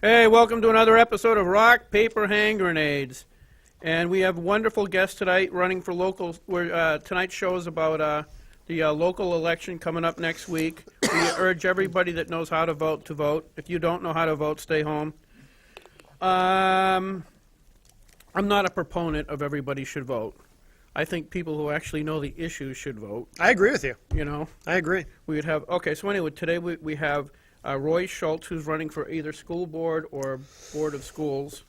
Hey, welcome to another episode of Rock, Paper, Hand Grenades. And we have wonderful guests tonight running for local, tonight's show is about the local election coming up next week. We urge everybody that knows how to vote to vote. If you don't know how to vote, stay home. I'm not a proponent of everybody should vote. I think people who actually know the issues should vote. I agree with you. You know? I agree. We would have, okay, so anyway, today we have Roy Schultz, who's running for either school board or board of schools.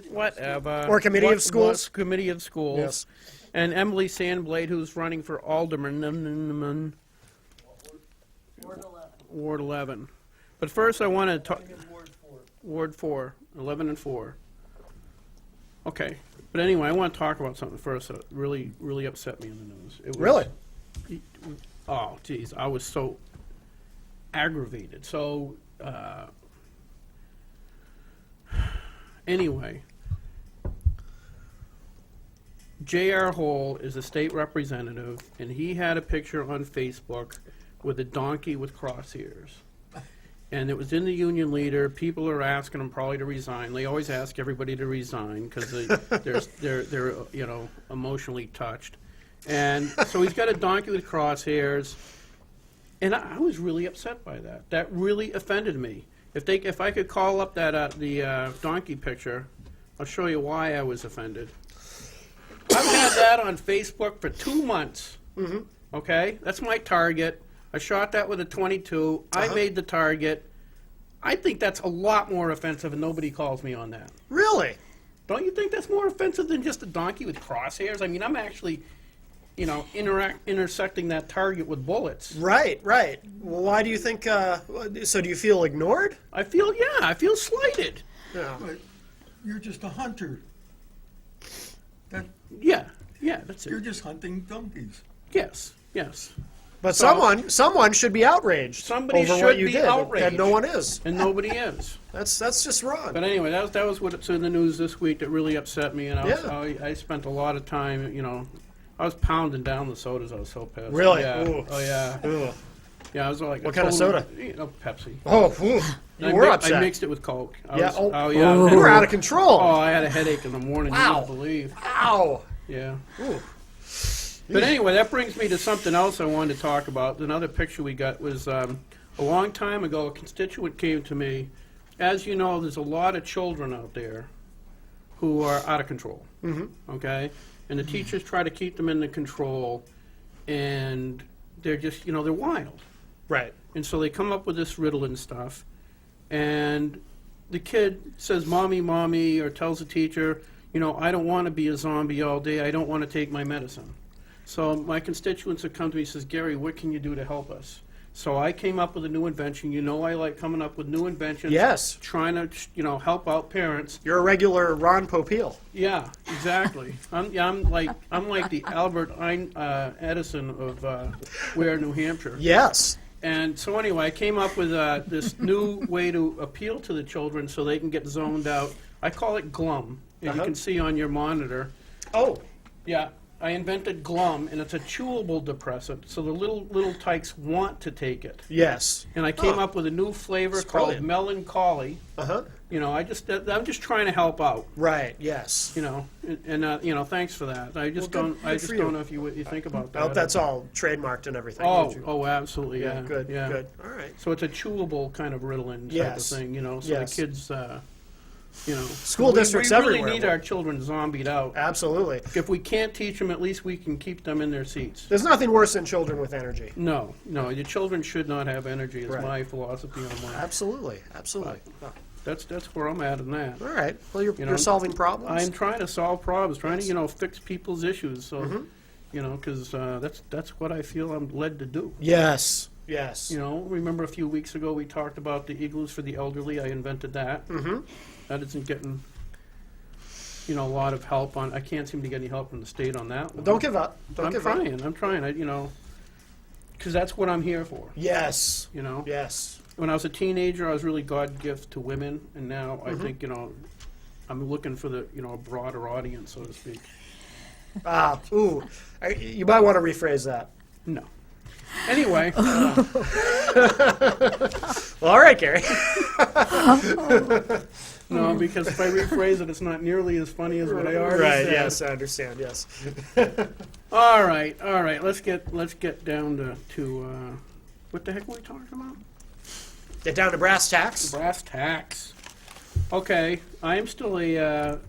Whatever. Or committee of schools. Committee of schools. Yes. And Emily Sandblade, who's running for alderman. Ward 11. But first I want to talk. Ward 4. 11 and 4. Okay. But anyway, I want to talk about something first that really, really upset me in the news. It was, Really? Oh, geez. I was so aggravated. So, anyway, J.R. Hole is a state representative, and he had a picture on Facebook with a donkey with crosshairs. And it was in the Union Leader. People are asking him probably to resign. They always ask everybody to resign because they're you know, emotionally touched. And so he's got a donkey with crosshairs, and I was really upset by that. That really offended me. If I could call up that the donkey picture, I'll show you why I was offended. I've had that on Facebook for 2 months. Mm-hmm. Okay, that's my target. I shot that with a .22. I made the target. I think that's a lot more offensive, and nobody calls me on that. Really? Don't you think that's more offensive than just a donkey with crosshairs? I mean, I'm actually, you know, intersecting that target with bullets. Right, right. Well, why do you think, so do you feel ignored? I feel slighted. Yeah. But you're just a hunter. Yeah, that's You're it. just hunting donkeys. Yes. But So- someone should be outraged Somebody over should what you be did, outraged. and no one is. And nobody is. That's just wrong. But anyway, that was what's in the news this week that really upset me, and I spent a lot of time, you know, I was pounding down the sodas. I was so pissed. Really? Yeah. Ooh. Oh yeah. Ugh. Yeah, I was like. What kind of soda? You know, Pepsi. Oh, ooh, And you were I upset. mixed it with Coke. Yeah. Yeah. You were out of control. Oh, I had a headache in the morning. Wow. You wouldn't believe. Ow. Yeah. Ooh. But anyway, that brings me to something else I wanted to talk about. Another picture we got was a long time ago, a constituent came to me. As you know, there's a lot of children out there who are out of control, okay? And the teachers try to keep them under control, and they're just, you know, they're wild. Right. And so they come up with this riddle and stuff, and the kid says, "Mommy, Mommy," or tells the teacher, you know, "I don't want to be a zombie all day. I don't want to take my medicine." So my constituents have come to me and says, "Gary, what can you do to help us?" So I came up with a new invention. You know I like coming up with new inventions. Yes. Trying to, you know, help out parents. You're a regular Ron Popeil. Yeah, exactly. I'm like the Albert Edison of Ware, New Hampshire. Yes. And so anyway, I came up with this new way to appeal to the children so they can get zoned out. I call it Glum, as you can see on your monitor. Oh. Yeah, I invented Glum, and it's a chewable depressant, so the little tykes want to take it. Yes. And I came up with a new flavor That's called brilliant. Melancholy. Uh-huh. You know, I'm just trying to help out. Right. Yes. You know, and you know, thanks for that. I just Well, don't. good I just for don't you. know if you what you think about that. I hope that's all trademarked and everything. Oh, don't you? oh, absolutely. Yeah. Good. Yeah. Good. All right. So it's a chewable kind of Ritalin type Yes. of thing. You know, so Yes. the kids, you know, School districts we really everywhere need our children zombied out. Absolutely. If we can't teach them, at least we can keep them in their seats. There's nothing worse than children with energy. No, your children should not have energy. Is Right. my philosophy on life. Absolutely. Absolutely. That's where I'm at in that. All right. Well, you're, You know, you're solving problems. I'm trying to solve problems, trying Yes. to fix people's issues. So, you know, because that's what I feel I'm led to do. Yes. Yes. You know, remember a few weeks ago we talked about the igloos for the elderly. I invented that. Mm-hmm. That isn't getting, you know, a lot of help on. I can't seem to get any help from the state on that one. Don't give up. Don't I'm give up. trying. I'm trying. You know, because that's what I'm here for. Yes. You know. Yes. When I was a teenager, I was really God gift to women, and now I think, you know, I'm looking for the, you know, a broader audience, so to speak. You might want to rephrase that. No. Anyway, Well, all right, Gary. no, because if I rephrase it, it's not nearly as funny as what I already Right. said. Yes, I understand. Yes. All right. Let's get down to what the heck were we talking about? Get down to brass tacks. Brass tacks. Okay, I am still a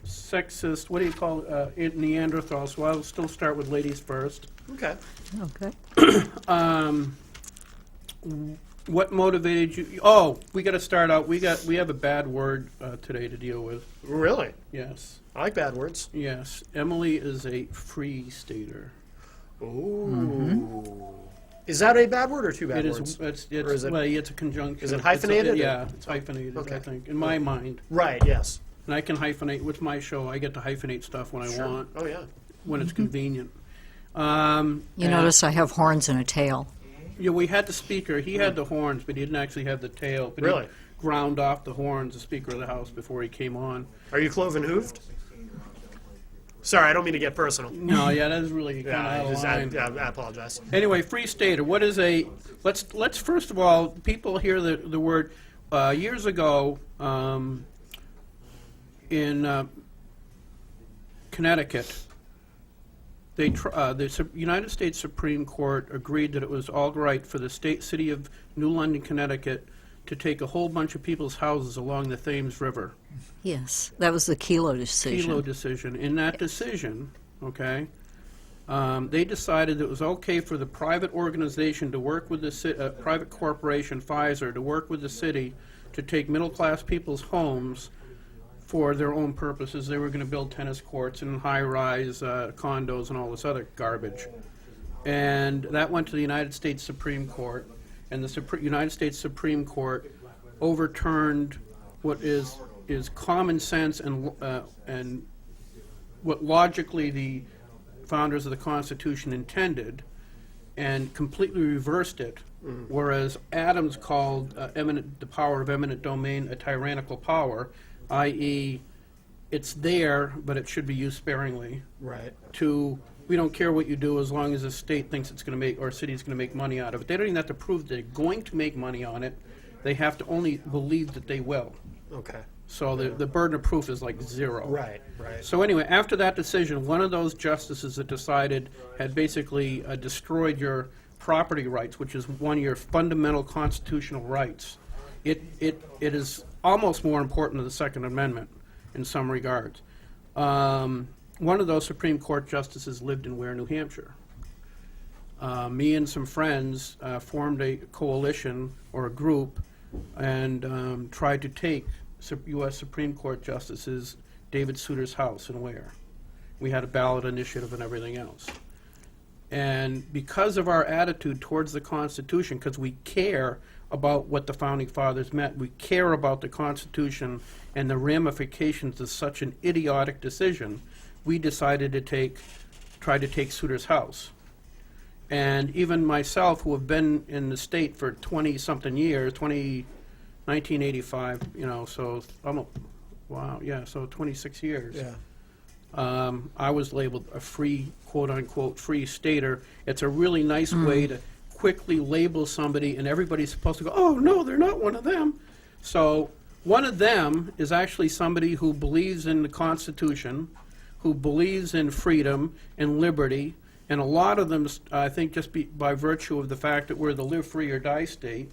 sexist. What do you call Neanderthal? So I'll still start with ladies first. Okay. Okay. What motivated you? Oh, we got to start out. We have a bad word today to deal with. Really? Yes, I like bad words. yes. Emily is a free stater. Ooh. Is that a bad word or two bad It words? is. Or is it- Well, it's a conjunction. is it It's hyphenated, or- yeah, it's hyphenated. Okay. I think, in my mind, Right. Yes. and I can hyphenate with my show. I get to hyphenate stuff when I Sure. want, Oh yeah. when it's convenient. You And- notice I have horns and a tail. Yeah, we had the speaker. He had the horns, but he didn't actually have the tail. But Really? He ground off the horns, the Speaker of the House, before he came on. Are you cloven hooved? Sorry, I don't mean to get personal. No, yeah, that is really kind Yeah, of out of line. I apologize. Anyway, free stater. What is a? Let's first of all, people hear the word years ago in Connecticut. The United States Supreme Court agreed that it was all right for the city of New London, Connecticut, to take a whole bunch of people's houses along the Thames River. Yes, that was the Kelo decision. Kelo decision. In that decision, okay, they decided it was okay for the private organization to work with the private corporation, Pfizer, to work with the city to take middle-class people's homes for their own purposes. They were going to build tennis courts and high-rise condos and all this other garbage. And that went to the United States Supreme Court, and the United States Supreme Court overturned what is common sense and what logically the founders of the Constitution intended, and completely reversed it. Whereas Adams called the power of eminent domain a tyrannical power, i.e., it's there, but it should be used sparingly. Right. To we don't care what you do as long as the state thinks it's going to make, or city is going to make money out of it. They don't even have to prove they're going to make money on it. They have to only believe that they will. Okay. So the burden of proof is like zero. Right. Right. So anyway, after that decision, one of those justices that decided had basically destroyed your property rights, which is one of your fundamental constitutional rights. It is almost more important than the Second Amendment in some regards. One of those Supreme Court justices lived in Ware, New Hampshire. Me and some friends formed a coalition or a group and tried to take U.S. Supreme Court Justices David Souter's house in Ware. We had a ballot initiative and everything else. And because of our attitude towards the Constitution, because we care about what the Founding Fathers meant, we care about the Constitution and the ramifications of such an idiotic decision, we decided to try to take Souter's house. And even myself, who have been in the state for 20-something years, 1985, so so 26 years. Yeah. I was labeled a free, quote-unquote, free stater. It's a really nice way to quickly label somebody, and everybody's supposed to go, oh, no, they're not one of them. So one of them is actually somebody who believes in the Constitution, who believes in freedom and liberty, and a lot of them, I think, just by virtue of the fact that we're the live free or die state,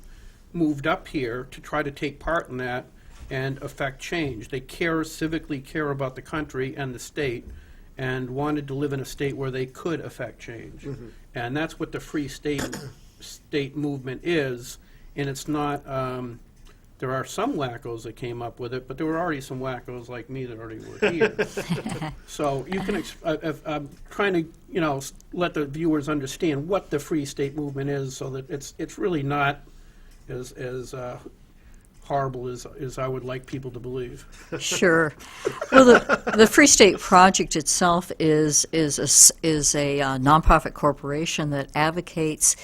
moved up here to try to take part in that and affect change. They civically care about the country and the state, and wanted to live in a state where they could affect change. And that's what the free state movement is. And it's not, there are some wackos that came up with it, but there were already some wackos like me that already were here. So you can, I'm trying to, let the viewers understand what the free state movement is, so that it's really not as horrible as I would like people to believe. Sure. Well, the Free State Project itself is a nonprofit corporation that advocates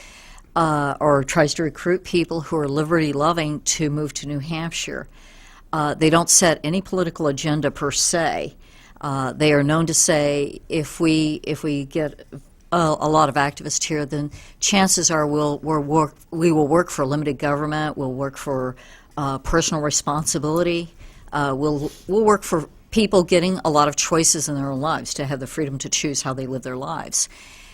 or tries to recruit people who are liberty-loving to move to New Hampshire. They don't set any political agenda per se. They are known to say if we get a lot of activists here, then chances are we will work for limited government. We'll work for personal responsibility. We'll work for people getting a lot of choices in their own lives, to have the freedom to choose how they live their lives,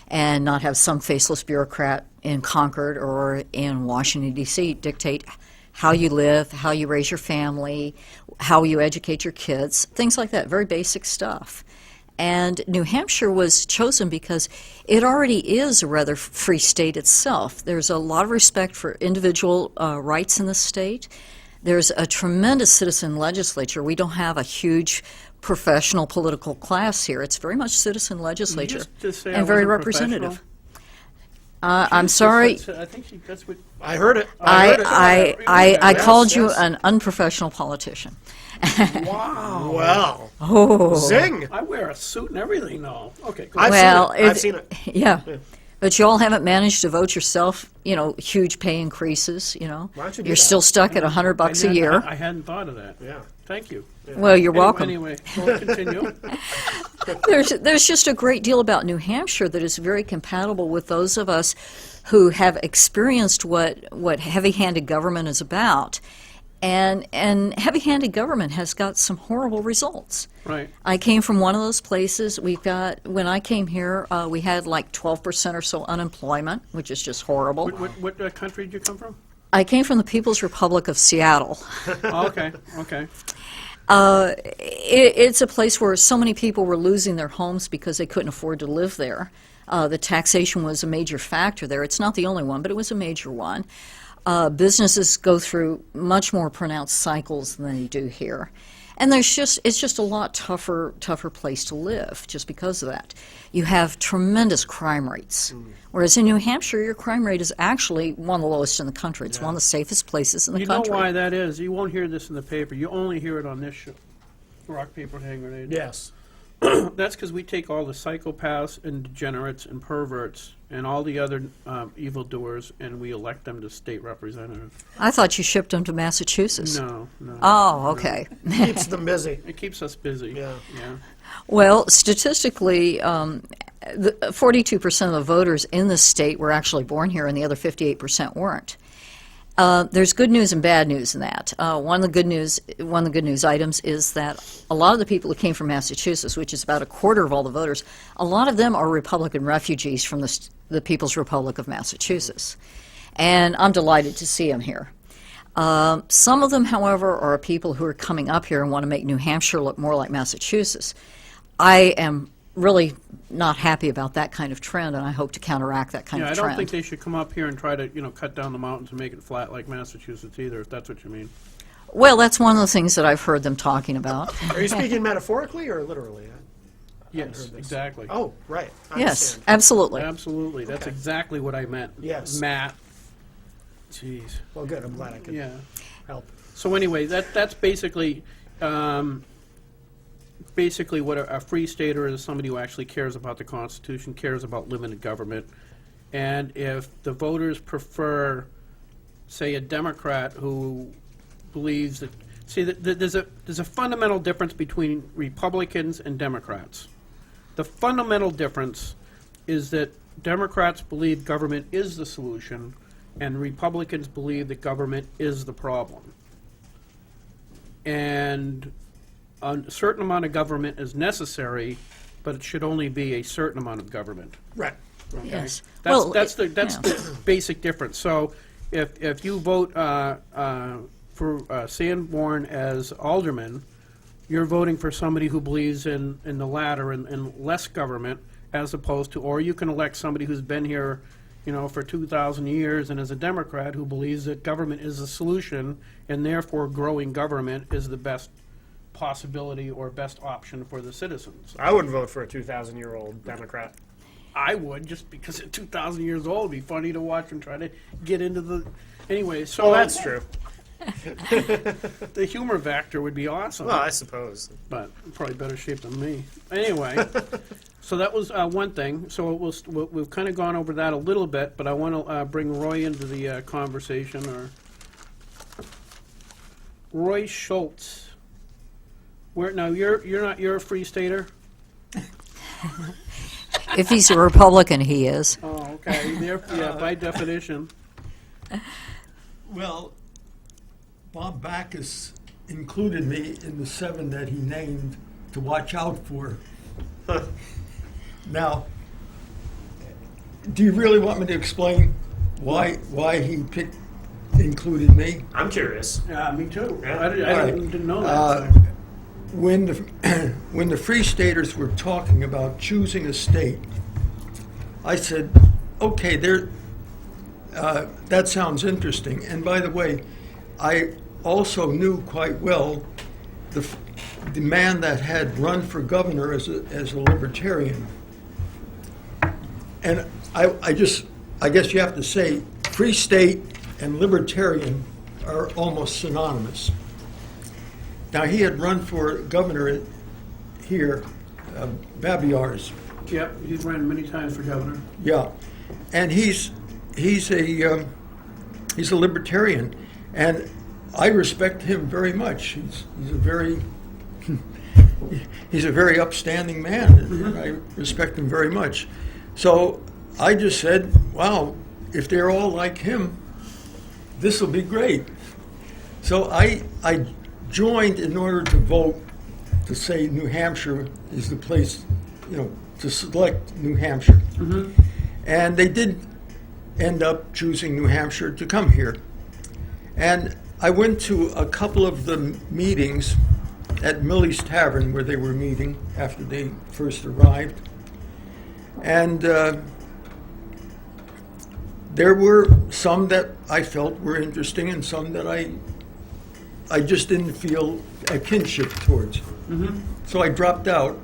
and not have some faceless bureaucrat in Concord or in Washington, D.C. dictate how you live, how you raise your family, how you educate your kids, things like that, very basic stuff. And New Hampshire was chosen because it already is a rather free state itself. There's a lot of respect for individual rights in the state. There's a tremendous citizen legislature. We don't have a huge professional political class here. It's very much citizen legislature Just say I and very wasn't representative. professional? I'm sorry. I think that's what. I heard it. I heard it. I Yes, called you yes. an unprofessional politician. Wow. Well, Oh, zing. I wear a suit and everything now. Okay, cool. I've well, seen it. I've seen it. Yeah. But you all haven't managed to vote yourself, huge pay increases, Why don't you do You're that? still stuck at $100 a year. I hadn't thought of that. Yeah. Thank you. Well, you're welcome. Anyway, we'll continue. There's just a great deal about New Hampshire that is very compatible with those of us who have experienced what heavy-handed government is about. And heavy-handed government has got some horrible results. Right. I came from one of those places. When I came here, we had like 12% or so unemployment, which is just horrible. What country did you come from? I came from the People's Republic of Seattle. Oh, okay. Okay. It's a place where so many people were losing their homes because they couldn't afford to live there. The taxation was a major factor there. It's not the only one, but it was a major one. Businesses go through much more pronounced cycles than they do here. And it's just a lot tougher place to live just because of that. You have tremendous crime rates. Whereas in New Hampshire, your crime rate is actually one of the lowest in the country. It's one of the safest places in the You country. know why that is? You won't hear this in the paper. You only hear it on this show. Rock, paper, hand grenade. Yes. That's because we take all the psychopaths and degenerates and perverts and all the other evildoers, and we elect them to state representatives. I thought you shipped them to Massachusetts. No. Oh, okay. Keeps them busy. It keeps us busy. Yeah. Well, statistically, 42% of the voters in the state were actually born here, and the other 58% weren't. There's good news and bad news in that. One of the good news items is that a lot of the people who came from Massachusetts, which is about a quarter of all the voters, a lot of them are Republican refugees from the People's Republic of Massachusetts, and I'm delighted to see them here. Some of them, however, are people who are coming up here and want to make New Hampshire look more like Massachusetts. I am really not happy about that kind of trend, and I hope to counteract that kind Yeah, of I trend. don't think they should come up here and try to, cut down the mountains and make it flat like Massachusetts either, if that's what you mean. Well, that's one of the things that I've heard them talking about. Are you speaking metaphorically or literally? Yes, heard this. exactly. Oh, right. I Yes, understand. absolutely. Absolutely. That's Okay. exactly what I meant. Yes. Matt. Jeez. Well, good. I'm glad I could Yeah. help. So anyway, that's basically what a free stater is, somebody who actually cares about the Constitution, cares about limited government. And if the voters prefer, say, a Democrat who believes that, see, there's a fundamental difference between Republicans and Democrats. The fundamental difference is that Democrats believe government is the solution, and Republicans believe that government is the problem. And a certain amount of government is necessary, but it should only be a certain amount of government. Right. Okay? Yes. That's, Well, that's the yeah. basic difference. So if you vote for Sanborn as alderman, you're voting for somebody who believes in the latter and less government, as opposed to, or you can elect somebody who's been here, for 2,000 years and is a Democrat who believes that government is the solution, and therefore growing government is the best possibility or best option for the citizens. I wouldn't vote for a 2,000-year-old Democrat. I would, just because at 2,000 years old, it'd be funny to watch them try to get into the. Anyway, so. Well, that's true. The humor factor would be awesome, Well, I suppose. but probably better shape than me. Anyway, so that was one thing. So we've kind of gone over that a little bit, but I want to bring Roy into the conversation. Or Roy Schultz. Now you're a free stater. If he's a Republican, he is. Oh, okay, yeah, by definition. Well, Bob Backus included me in the 7 that he named to watch out for. Now, do you really want me to explain why he included me? I'm curious. Yeah, me too. Yeah. I Right. didn't know Uh, that. So. When the when the Free Staters were talking about choosing a state, I said, "Okay, that sounds interesting." And by the way, I also knew quite well the man that had run for governor as a libertarian. And I guess you have to say, Free State and libertarian are almost synonymous. Now, he had run for governor here, Babiar's, Yep, he's ran many times for governor. yeah, and he's a libertarian, and I respect him very much. He's a very he's a very upstanding man, and I respect him very much. So I just said, wow, if they're all like him, this will be great. So I joined in order to vote to say New Hampshire is the place, to select New Hampshire. And they did end up choosing New Hampshire to come here. And I went to a couple of the meetings at Millie's Tavern where they were meeting after they first arrived. And there were some that I felt were interesting and some that I just didn't feel a kinship towards. So I dropped out.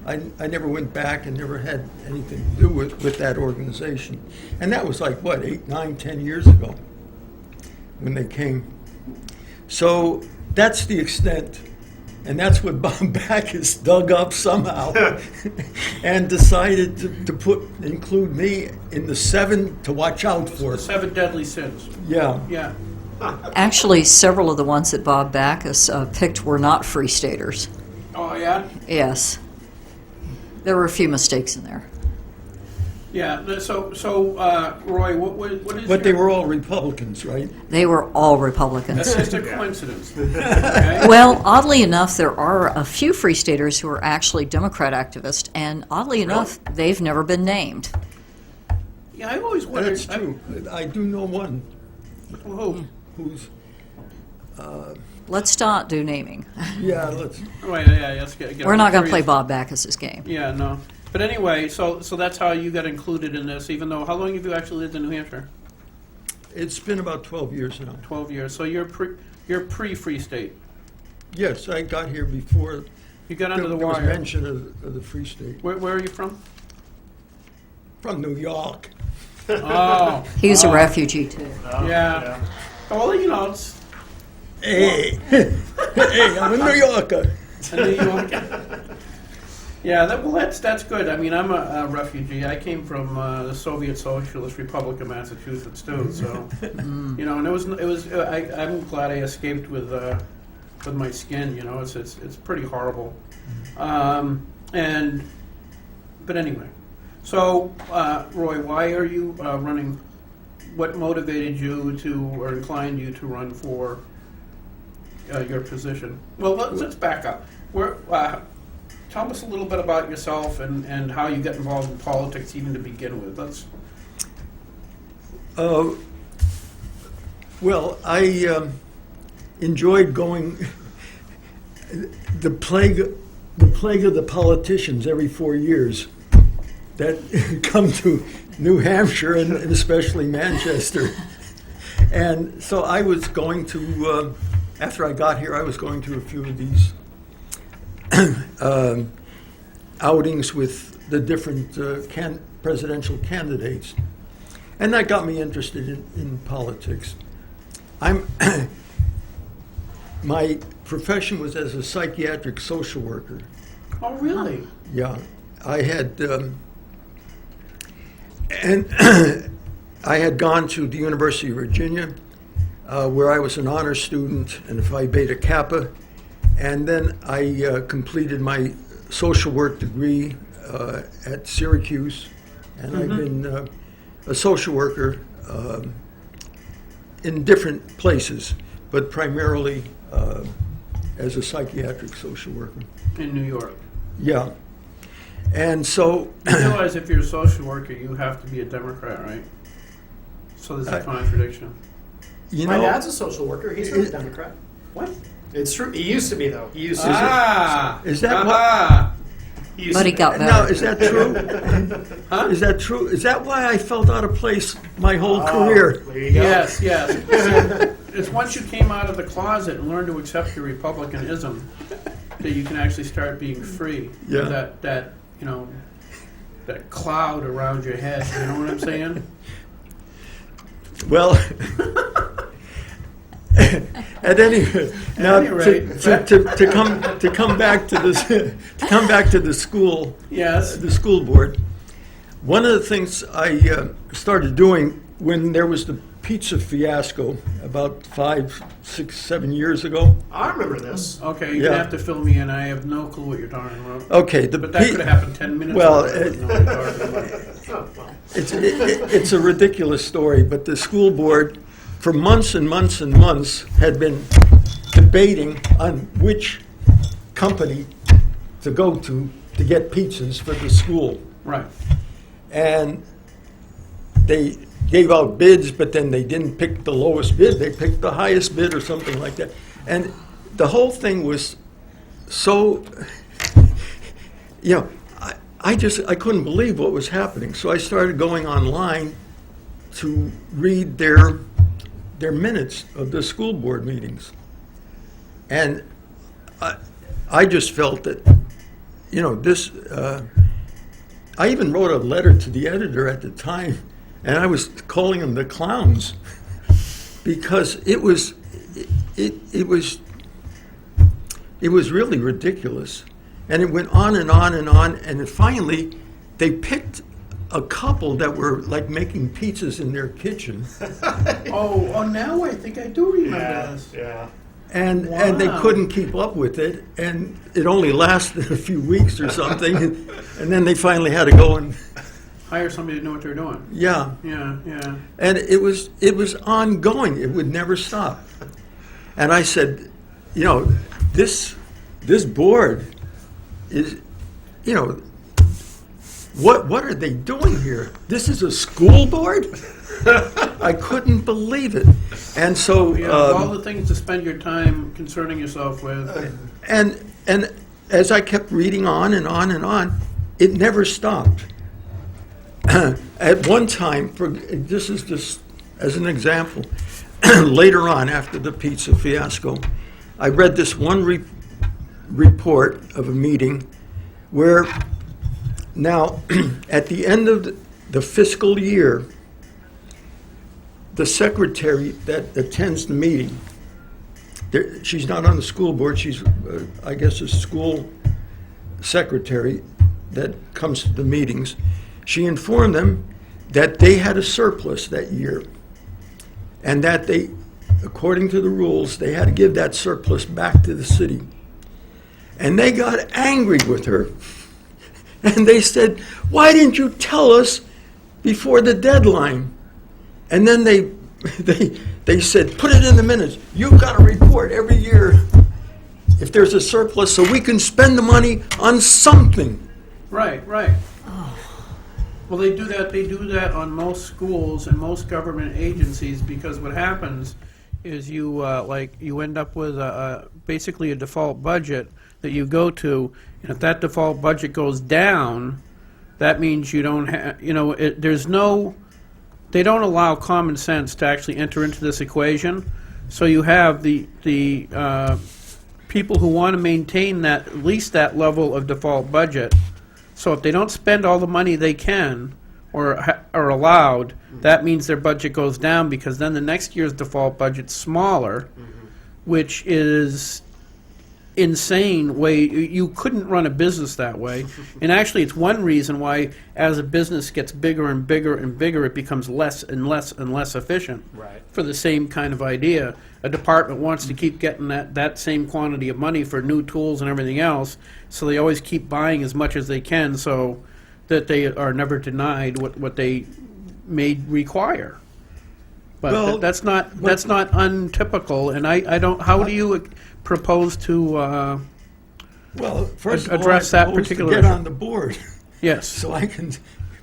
I never went back and never had anything to do with that organization. And that was like, 8, 9, 10 years ago when they came. So that's the extent. And that's what Bob Backus dug up somehow and decided to include me in the 7 to watch out for. The 7 deadly sins. Yeah. Yeah. Actually, several of the ones that Bob Backus picked were not Free Staters. Oh, yeah? Yes. There were a few mistakes in there. Yeah, so Roy, what is But they your- were all Republicans, right? They were all Republicans. That's just a coincidence. Okay? Well, oddly enough, there are a few Free Staters who are actually Democrat activists, and oddly enough, they've never been named. Yeah, I've always wondered. That's true. I do know one who's, Let's not do naming. yeah, let's, Wait, yeah, let's get We're not going to play curious. Bob Backus's game. Yeah, no. But anyway, so that's how you got included in this, even though, how long have you actually lived in New Hampshire? it's been about 12 years now. 12 years. So you're pre-Free State. Yes, I got here before You got under the there was wire. mention of the Free State. Where are you from? From New York. Oh. He was a refugee, too. Yeah. Well, it's Hey, hey, I'm a New Yorker. a New York. Yeah, that's good. I mean, I'm a refugee. I came from the Soviet Socialist Republic of Massachusetts too. So, and it was. I'm glad I escaped with my skin. It's pretty horrible. But anyway, so Roy, why are you running? What motivated you or inclined you to run for your position? Well, let's back up. Tell us a little bit about yourself and how you got involved in politics even to begin with. Well, I enjoyed going. The plague of the politicians every 4 years that come to New Hampshire and especially Manchester. And so I was going to, after I got here, I was going to a few of these outings with the different presidential candidates. And that got me interested in politics. My profession was as a psychiatric social worker. Oh, really? Yeah, I had, and I had gone to the University of Virginia, where I was an honor student and Phi Beta Kappa, and then I completed my social work degree at Syracuse, and I've been a social worker in different places, but primarily as a psychiatric social worker. In New York. Yeah. And so, You realize if you're a social worker, you have to be a Democrat, right? So there's a contradiction. you My know, dad's a social worker. He's not a Democrat. What? It's true. He used to be, though. He used to. is that what? Ah! He used But to he be. got Now, better. is that true? Huh? Is that true? Is that why I felt out of place my whole Oh, career? there you go. Yes, yes. It's once you came out of the closet and learned to accept your republicanism that you can actually start being free. Yeah. That you know, that cloud around your head. You know what I'm saying? Well, at any now any rate. to come back to this to come back to the school Yes. board. One of the things I started doing when there was the pizza fiasco about 5, 6, 7 years ago. I remember this. Okay, you're Yeah. gonna have to fill me in. I have no clue what you're talking about. Okay, But that could have happened 10 minutes well, ago. I wouldn't know what you're talking about. Oh, well. it's a ridiculous story, but the school board, for months and months and months, had been debating on which company to go to get pizzas for the school. Right. And they gave out bids, but then they didn't pick the lowest bid. They picked the highest bid or something like that. And the whole thing was so, I couldn't believe what was happening. So I started going online to read their minutes of the school board meetings. And I just felt that, this, I even wrote a letter to the editor at the time, and I was calling them the clowns because it was really ridiculous, and it went on and on and on, and then finally they picked a couple that were like making pizzas in their kitchen, Oh, now I think I do remember this. Yeah. and they Wow. couldn't keep up with it, and it only lasted a few weeks or something, and then they finally had to go and Hire somebody to know what they're doing. yeah. Yeah, yeah. And it was ongoing. It would never stop. And I said, this board is, what are they doing here? This is a school board? I couldn't believe it. And so, You have all the things to spend your time concerning yourself with. and as I kept reading on and on and on, it never stopped. At one time, this is just as an example, later on after the pizza fiasco, I read this one report of a meeting where now at the end of the fiscal year, the secretary that attends the meeting, she's not on the school board, she's, I guess, a school secretary that comes to the meetings. She informed them that they had a surplus that year, and that they, according to the rules, they had to give that surplus back to the city. And they got angry with her. And they said, "Why didn't you tell us before the deadline?" And then they said, "Put it in the minutes. You've got to report every year if there's a surplus so we can spend the money on something." Right, right. Well, they do that. They do that on most schools and most government agencies because what happens is you end up with basically a default budget that you go to, and if that default budget goes down, that means you don't have. They don't allow common sense to actually enter into this equation. So you have the people who want to maintain that at least that level of default budget. So if they don't spend all the money they can or are allowed, that means their budget goes down because then the next year's default budget's smaller, which is insane way. You couldn't run a business that way. And actually, it's one reason why, as a business gets bigger and bigger and bigger, it becomes less and less and less efficient. Right. For the same kind of idea. A department wants to keep getting that same quantity of money for new tools and everything else, so they always keep buying as much as they can so that they are never denied what they may require. But Well, that's not untypical, and I don't. How do you propose to? Well, first of all, Address I that propose particular to get issue. on the board Yes. so I can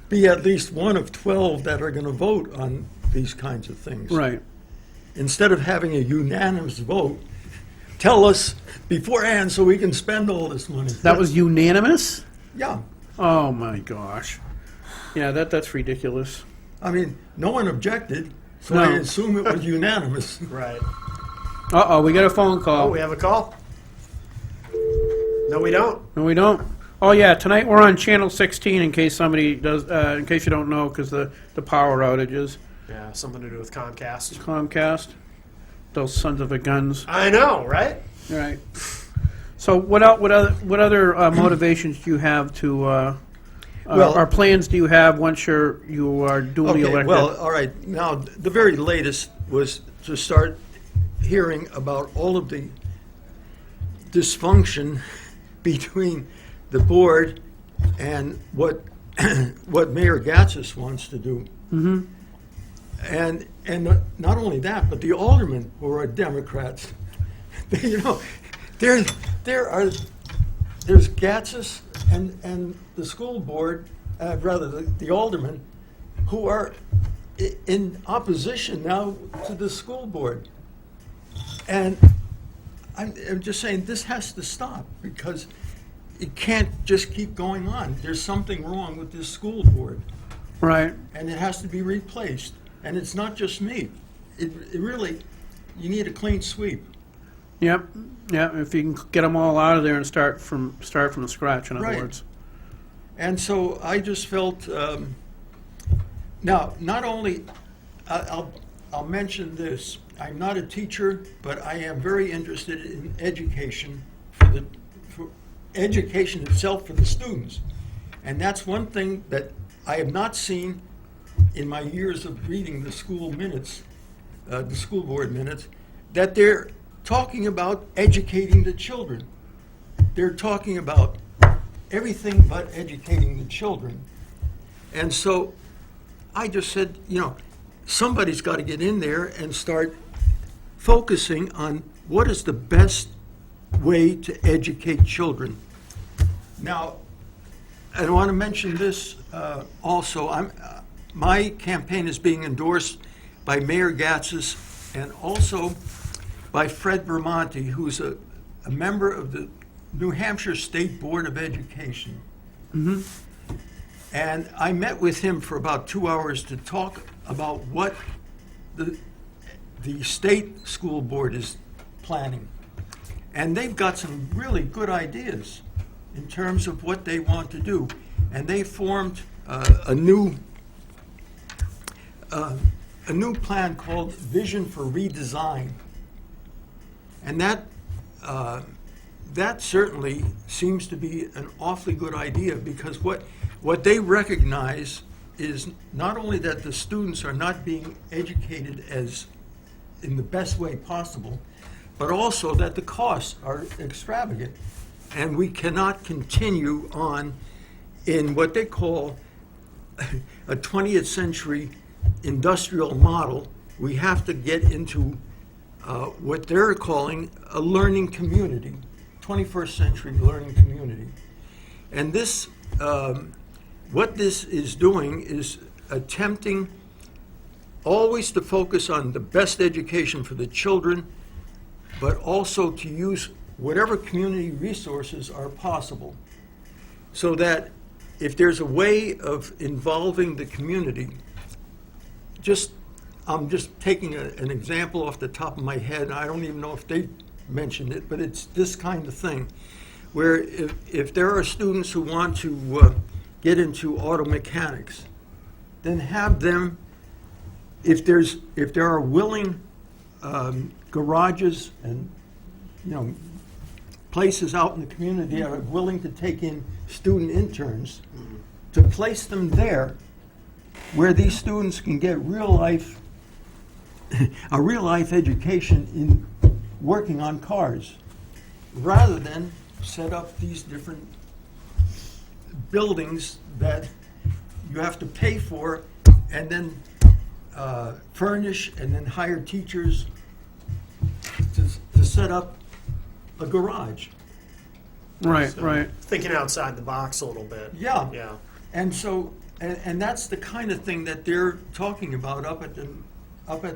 be at least one of 12 that are going to vote on these kinds of things. Right. Instead of having a unanimous vote, tell us beforehand so we can spend all this money. That was unanimous. Yeah. Oh my gosh. Yeah, that's ridiculous. I mean, no one objected, so I No. assume it was unanimous. Right. We got a phone Oh, call. we have a call? No, we don't. No, we don't. Oh yeah, tonight we're on channel 16. In case somebody does, in case you don't know, because the power outages. Yeah, something to do with Comcast. Comcast, those sons of a guns. I know, right? Right. So what other motivations do you have to? Well- or plans do you have once you are duly Okay, elected? well, all right. Now, the very latest was to start hearing about all of the dysfunction between the board and what Mayor Gatsas wants to do. Mm-hmm. And not only that, but the aldermen who are Democrats. There's Gatsas and the school board, rather the aldermen, who are in opposition now to the school board. And I'm just saying, this has to stop, because it can't just keep going on. There's something wrong with this school board, Right. and it has to be replaced. And it's not just me. It really, you need a clean sweep. Yep. Yeah. If you can get them all out of there and start from scratch. In other Right. words. And so I just felt, now, not only, I'll mention this. I'm not a teacher, but I am very interested in education, for education itself for the students. And that's one thing that I have not seen in my years of reading the school minutes, the school board minutes, that they're talking about educating the children. They're talking about everything but educating the children. And so I just said, somebody's got to get in there and start focusing on what is the best way to educate children. Now, I want to mention this also. My campaign is being endorsed by Mayor Gatsas and also by Fred Vermonti, who's a member of the New Hampshire State Board of Education. Mm-hmm. And I met with him for about 2 hours to talk about what the state school board is planning. And they've got some really good ideas in terms of what they want to do. And they formed a new plan called Vision for Redesign. And that certainly seems to be an awfully good idea, because what they recognize is not only that the students are not being educated as in the best way possible, but also that the costs are extravagant. And we cannot continue on in what they call a 20th century industrial model. We have to get into what they're calling a learning community, 21st century learning community. And this, what this is doing is attempting always to focus on the best education for the children, but also to use whatever community resources are possible, so that if there's a way of involving the community, I'm just taking an example off the top of my head. I don't even know if they mentioned it, but it's this kind of thing, where if there are students who want to get into auto mechanics, then have them, if there are willing garages and places out in the community that are willing to take in student interns, to place them there where these students can get real life, a real life education in working on cars, rather than set up these different buildings that you have to pay for and then furnish and then hire teachers to set up a garage. Right, right. Thinking outside the box a little bit. Yeah. Yeah. And so, and that's the kind of thing that they're talking about up at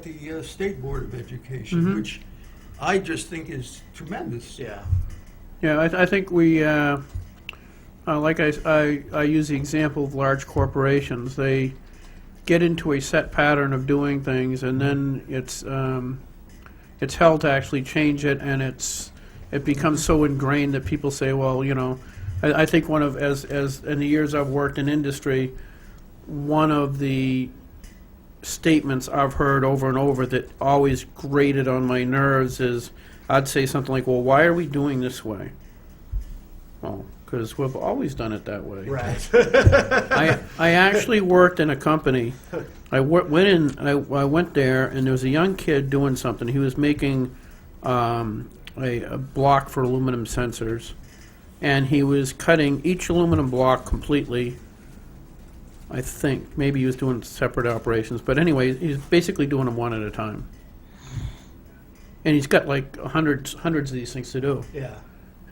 the State Board of Education, which I just think is tremendous. Yeah. Yeah, I think we, like I use the example of large corporations. They get into a set pattern of doing things, and then it's hell to actually change it, and it becomes so ingrained that people say, well, you know, I think one of, as in the years I've worked in industry, one of the statements I've heard over and over that always grated on my nerves is, I'd say something like, well, why are we doing this way? Well, because we've always done it that way. Right. I actually worked in a company. I went there, and there was a young kid doing something. He was making a block for aluminum sensors, and he was cutting each aluminum block completely. I think maybe he was doing separate operations, but anyway, he's basically doing them one at a time. And he's got like hundreds of these things to do. Yeah.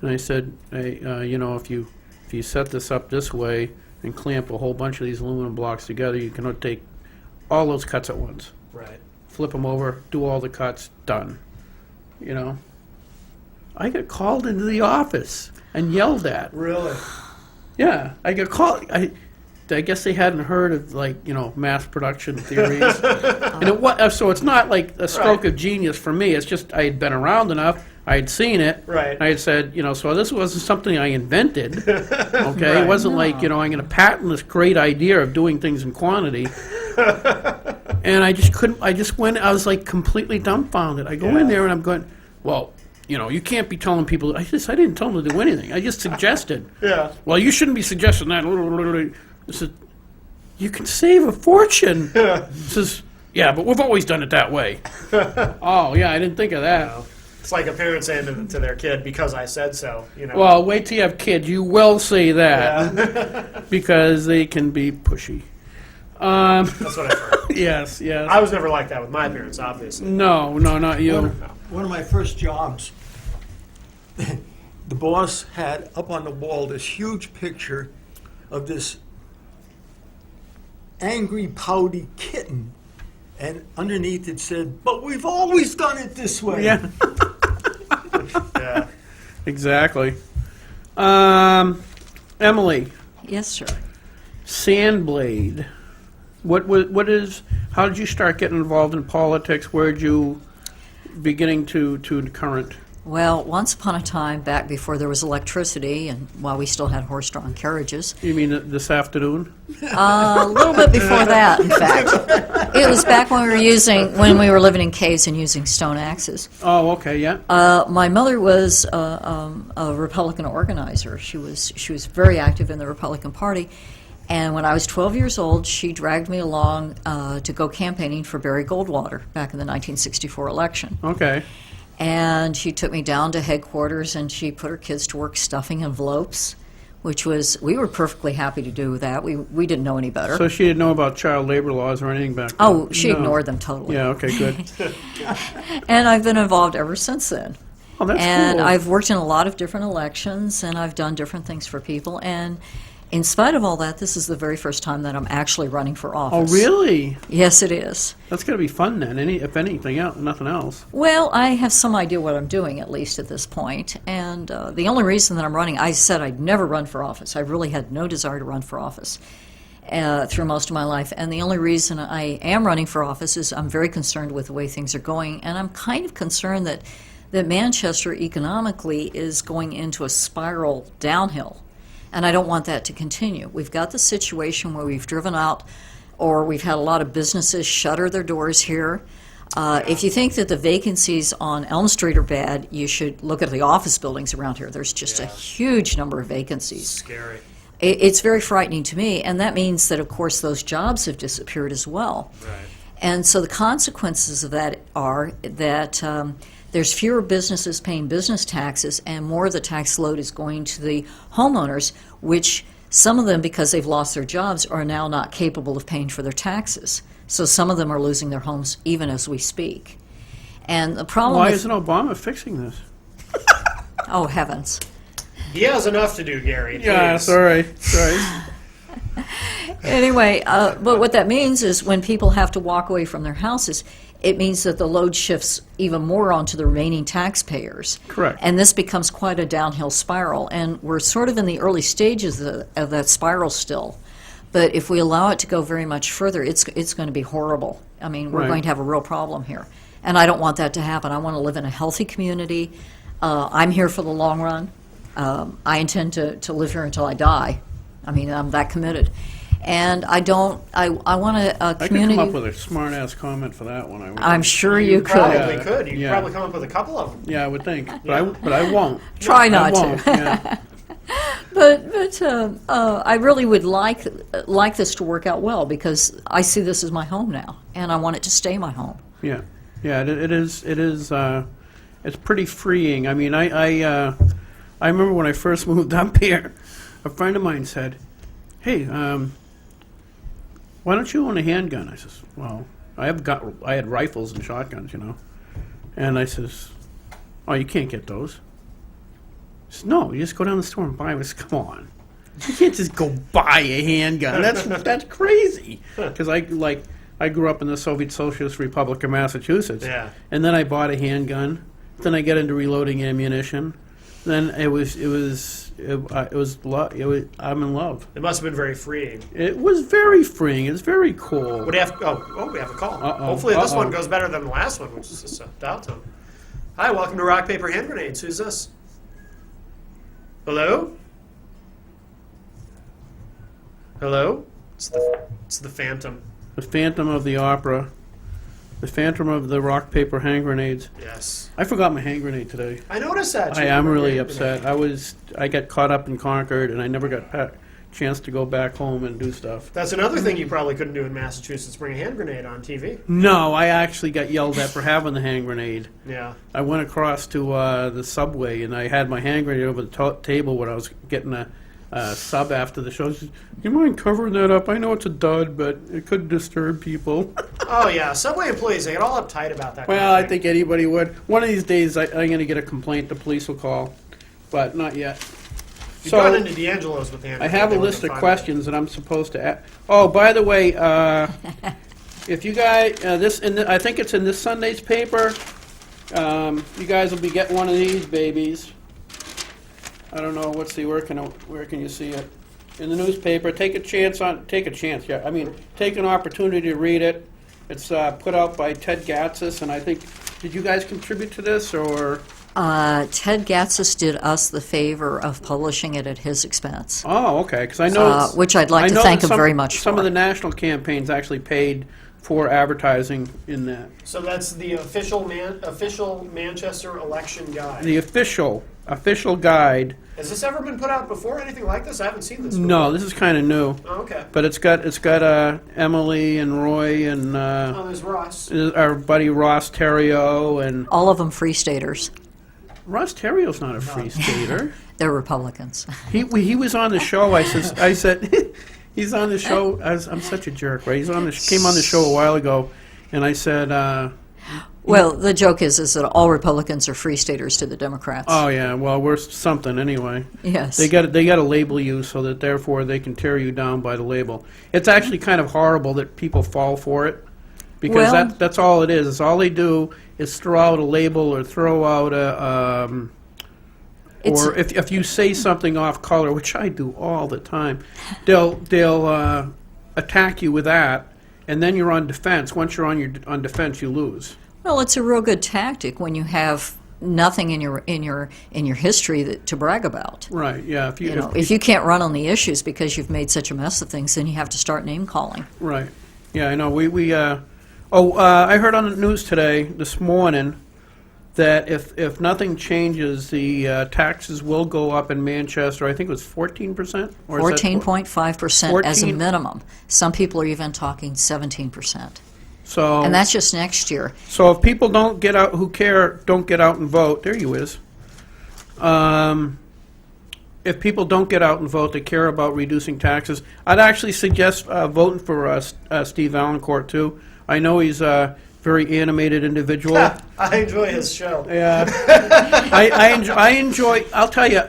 And I said, hey, you know, if you set this up this way and clamp a whole bunch of these aluminum blocks together, you can take all those cuts at once. Right. Flip them over, do all the cuts, done. You know? I got called into the office and yelled at. Really? Yeah, I got called. I guess they hadn't heard of, like, you know, mass production theories. And it was, so it's not like a stroke of genius for me. It's just I had been around enough. I had seen it. Right. I had said, you know, so this wasn't something I invented. Okay, Right. It wasn't like, you know, I'm going to patent this great idea of doing things in quantity. And I just couldn't. I just went. I was like completely dumbfounded. I go in there and I'm going, well, you know, you can't be telling people. I didn't tell them to do anything. I just suggested. Yeah. Well, you shouldn't be suggesting that. I said, you can save a fortune. He says, yeah, but we've always done it that way. Oh, yeah, I didn't think of that. It's like a parent saying to their kid, because I said so, you know. Well, wait till you have kids. You will say that Yeah. because they can be pushy. That's what I've heard. Yes. I was never like that with my parents, obviously. No, not you. One of my first jobs, the boss had up on the wall this huge picture of this angry, pouty kitten, and underneath it said, "But we've always done it this way." Yeah, Yeah. exactly. Emily, Yes, sir. Sandblade. What is? How did you start getting involved in politics? Where did you beginning to current? Well, once upon a time, back before there was electricity and while we still had horse-drawn carriages, You mean this afternoon? a little bit before that, in fact. It was back when we were living in caves and using stone axes. Oh, okay, yeah. My mother was a Republican organizer. She was very active in the Republican Party. And when I was 12 years old, she dragged me along to go campaigning for Barry Goldwater back in the 1964 election. Okay. And she took me down to headquarters, and she put her kids to work stuffing envelopes, which was, we were perfectly happy to do that. We didn't know any better. So she didn't know about child labor laws or anything back then? Oh, she No. ignored them totally. Yeah, okay, good. And I've been involved ever since then. Oh, that's And cool. I've worked in a lot of different elections, and I've done different things for people. And in spite of all that, this is the very first time that I'm actually running for Oh, office. really? Yes, it is. That's going to be fun then, if anything else, nothing else. Well, I have some idea what I'm doing, at least at this point. And the only reason that I'm running, I said I'd never run for office. I really had no desire to run for office through most of my life. And the only reason I am running for office is I'm very concerned with the way things are going. And I'm kind of concerned that Manchester economically is going into a spiral downhill. And I don't want that to continue. We've got the situation where we've driven out, or we've had a lot of businesses shutter their doors here. If you think that the vacancies on Elm Street are bad, you should look at the office buildings around here. There's just a huge number of vacancies. Scary. It's very frightening to me, and that means that, of course, those jobs have disappeared as well. Right. And so the consequences of that are that there's fewer businesses paying business taxes, and more of the tax load is going to the homeowners, which some of them, because they've lost their jobs, are now not capable of paying for their taxes. So some of them are losing their homes even as we speak. And the problem Why with, isn't Obama fixing this? oh heavens. He has enough to do, Gary. Yeah, please. sorry. Anyway, but what that means is when people have to walk away from their houses, it means that the load shifts even more onto the remaining taxpayers. Correct. And this becomes quite a downhill spiral. And we're sort of in the early stages of that spiral still. But if we allow it to go very much further, it's going to be horrible. I mean, we're Right. going to have a real problem here. And I don't want that to happen. I want to live in a healthy community. I'm here for the long run. I intend to live here until I die. I mean, I'm that committed. And I want a I could community. come up with a smart-ass comment for that one. I would. I'm sure you could. Probably Yeah. could. You could Yeah. probably come up with a couple of them. Yeah, I would think, but I won't. Try I not to. won't, yeah. But I really would like this to work out well because I see this as my home now, and I want it to stay my home. Yeah, yeah. It is. It's pretty freeing. I mean, I remember when I first moved up here, a friend of mine said, "Hey, why don't you own a handgun?" I says, "Well, I had rifles and shotguns, you know." And I says, "Oh, you can't get those." He says, "No, you just go down the store and buy them." I said, "Come on, you can't just go buy a handgun. That's crazy." Because I grew up in the Soviet Socialist Republic of Massachusetts. Yeah. And then I bought a handgun. Then I got into reloading ammunition. Then I'm in love. It must have been very freeing. It was very freeing. It's very cool. What do you have? Oh, we have a call. Uh-oh. Hopefully this one Uh-oh. goes better than the last one, which is just a dial tone. Hi, welcome to Rock Paper Hand Grenades. Who's this? Hello? Hello? It's the Phantom. The Phantom of the Opera. The Phantom of the Rock, Paper, Hand Grenades. Yes. I forgot my hand grenade today. I noticed that. I you am remember really hand grenade. upset. I got caught up in Concord, and I never got a chance to go back home and do stuff. That's another thing you probably couldn't do in Massachusetts, bring a hand grenade on TV. No, I actually got yelled at for having the hand grenade. Yeah. I went across to the subway, and I had my hand grenade over the table when I was getting a sub after the show. She said, "You mind covering that up? I know it's a dud, but it could disturb people." Oh, yeah. Subway employees, they get all uptight about that. Well, kind of I thing. think anybody would. One of these days, I'm going to get a complaint. The police will call, but not yet. You've gone So into D'Angelo's with hand I grenade, have a they list of wouldn't find questions that I'm supposed to ask. Oh, by the way, if you guys, I think it's in this Sunday's paper. You guys will be getting one of these babies. I don't know. Let's see. Where can you see it? In the newspaper. Take a chance. Yeah. I mean, take an opportunity to read it. It's put out by Ted Gatsis, and I think. Did you guys contribute to this, or? Ted Gatsis did us the favor of publishing it at his expense, Oh, okay. Because I know. which I'd like I to know thank that him very much Some for. of the national campaigns actually paid for advertising in that. So that's the official Manchester election guide. The official guide. Has this ever been put out before? Anything like this? I haven't seen this. No, this is kind of new, Oh, okay. but it's got Emily and Roy and Oh, there's Ross. our buddy Ross Terrio, and All of them free staters. Ross Terrio's not a free skater. They're Republicans. He was on the show. I said he's on the show. I'm such a jerk, right? Came on the show a while ago, and I said, Well, the joke is that all Republicans are free staters to the Democrats. "Oh yeah, well we're something anyway." Yes. They got to label you so that therefore they can tear you down by the label. It's actually kind of horrible that people fall for it, because Well- that's all it is. It's all they do is throw out a label or throw out a. It's- Or if you say something off color, which I do all the time, they'll attack you with that, and then you're on defense. Once you're on defense, you lose. Well, it's a real good tactic when you have nothing in your history to brag about. Right? Yeah. If you can't run on the issues because you've made such a mess of things, then you have to start name calling. Right. Yeah, I know. We Oh, I heard on the news today, this morning, that if nothing changes, the taxes will go up in Manchester. I think it was 14%? Or is that 14.5% as a 14? minimum. Some people are even talking 17%. So, And that's just next year. so if people don't get out, who care, don't get out and vote, there you is. If people don't get out and vote, they care about reducing taxes, I'd actually suggest voting for Steve Valancourt, too. I know he's a very animated individual. I enjoy his show. Yeah. I enjoy, I'll tell you,